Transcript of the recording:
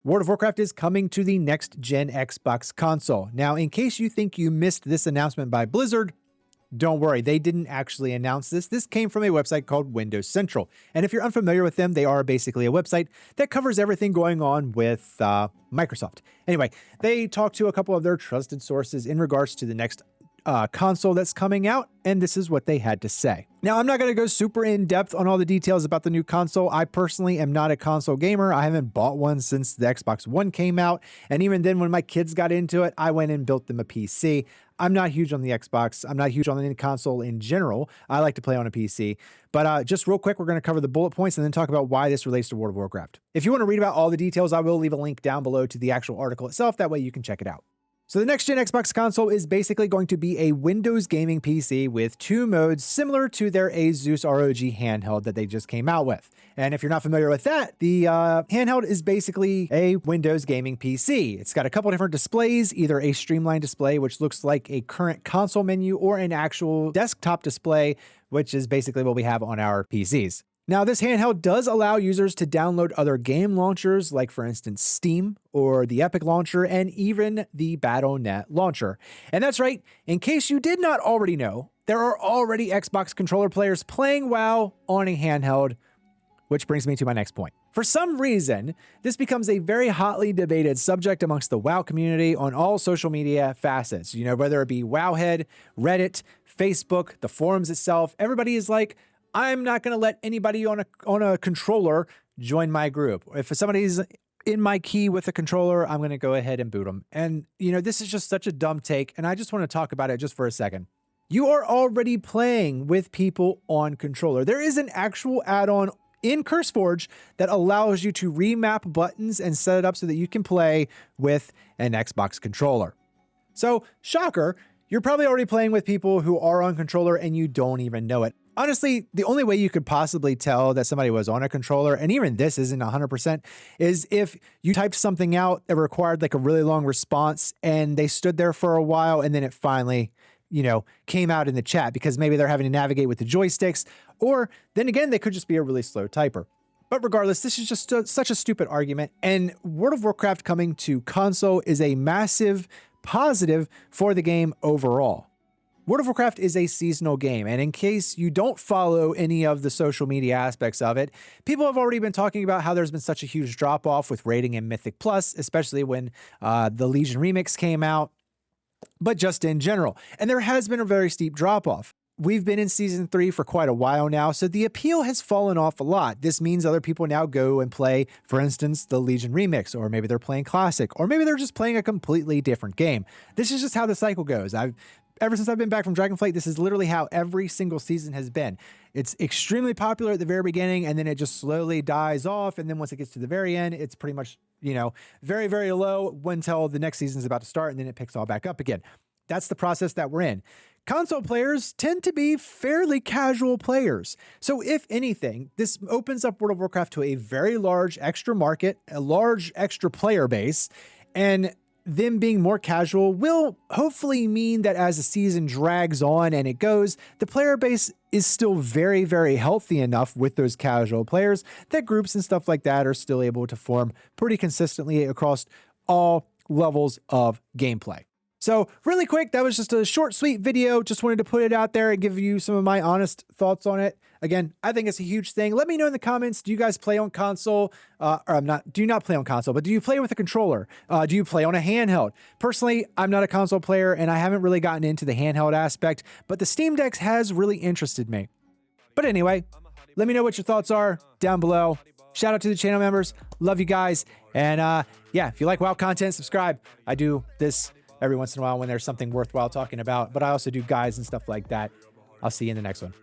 World of Warcraft is coming to the next-gen Xbox console. Now, in case you think you missed this announcement by Blizzard, don't worry, they didn't actually announce this. This came from a website called Windows Central. And if you're unfamiliar with them, they are basically a website that covers everything going on with Microsoft. Anyway, they talked to a couple of their trusted sources in regards to the next console that's coming out, and this is what they had to say. Now, I'm not going to go super in depth on all the details about the new console. I personally am not a console gamer. I haven't bought one since the Xbox One came out, and even then when my kids got into it, I went and built them a PC. I'm not huge on the Xbox. I'm not huge on any console in general. I like to play on a PC. But just real quick, we're going to cover the bullet points and then talk about why this relates to World of Warcraft. If you want to read about all the details, I will leave a link down below to the actual article itself. That way you can check it out. So the next-gen Xbox console is basically going to be a Windows gaming PC with two modes similar to their Asus ROG handheld that they just came out with. And if you're not familiar with that, the handheld is basically a Windows gaming PC. It's got a couple different displays, either a streamlined display, which looks like a current console menu, or an actual desktop display, which is basically what we have on our PCs. Now, this handheld does allow users to download other game launchers, like for instance, Steam or the Epic launcher, and even the BattleNet launcher. And that's right, in case you did not already know, there are already Xbox controller players playing WoW on a handheld, which brings me to my next point. For some reason, this becomes a very hotly debated subject amongst the WoW community on all social media facets. You know, whether it be Wowhead, Reddit, Facebook, the forums itself, everybody is like, I'm not going to let anybody on a controller join my group. If somebody's in my key with a controller, I'm going to go ahead and boot them. And, you know, this is just such a dumb take, and I just want to talk about it just for a second. You are already playing with people on controller. There is an actual add-on in CurseForge that allows you to remap buttons and set it up so that you can play with an Xbox controller. So, shocker, you're probably already playing with people who are on controller and you don't even know it. Honestly, the only way you could possibly tell that somebody was on a controller, and even this isn't 100%, is if you typed something out that required like a really long response and they stood there for a while and then it finally, you know, came out in the chat because maybe they're having to navigate with the joysticks, or then again, they could just be a really slow typer. But regardless, this is just such a stupid argument, and World of Warcraft coming to console is a massive positive for the game overall. World of Warcraft is a seasonal game, and in case you don't follow any of the social media aspects of it, people have already been talking about how there's been such a huge drop-off with rating in Mythic Plus, especially when the Legion remix came out, but just in general. And there has been a very steep drop-off. We've been in Season 3 for quite a while now, so the appeal has fallen off a lot. This means other people now go and play, for instance, the Legion remix, or maybe they're playing Classic, or maybe they're just playing a completely different game. This is just how the cycle goes. Ever since I've been back from Dragonflight, this is literally how every single season has been. It's extremely popular at the very beginning, and then it just slowly dies off, and then once it gets to the very end, it's pretty much, you know, very, very low until the next season is about to start, and then it picks all back up again. That's the process that we're in. Console players tend to be fairly casual players. So if anything, this opens up World of Warcraft to a very large extra market, a large extra player base, and them being more casual will hopefully mean that as the season drags on and it goes, the player base is still very, very healthy enough with those casual players that groups and stuff like that are still able to form pretty consistently across all levels of gameplay. So really quick, that was just a short, sweet video. Just wanted to put it out there and give you some of my honest thoughts on it. Again, I think it's a huge thing. Let me know in the comments, do you guys play on console? Do you not play on console, but do you play with a controller? Do you play on a handheld? Personally, I'm not a console player and I haven't really gotten into the handheld aspect, but the Steam Deck has really interested me. But anyway, let me know what your thoughts are down below. Shout out to the channel members. Love you guys. And yeah, if you like WoW content, subscribe. I do this every once in a while when there's something worthwhile talking about, but I also do guides and stuff like that. I'll see you in the next one.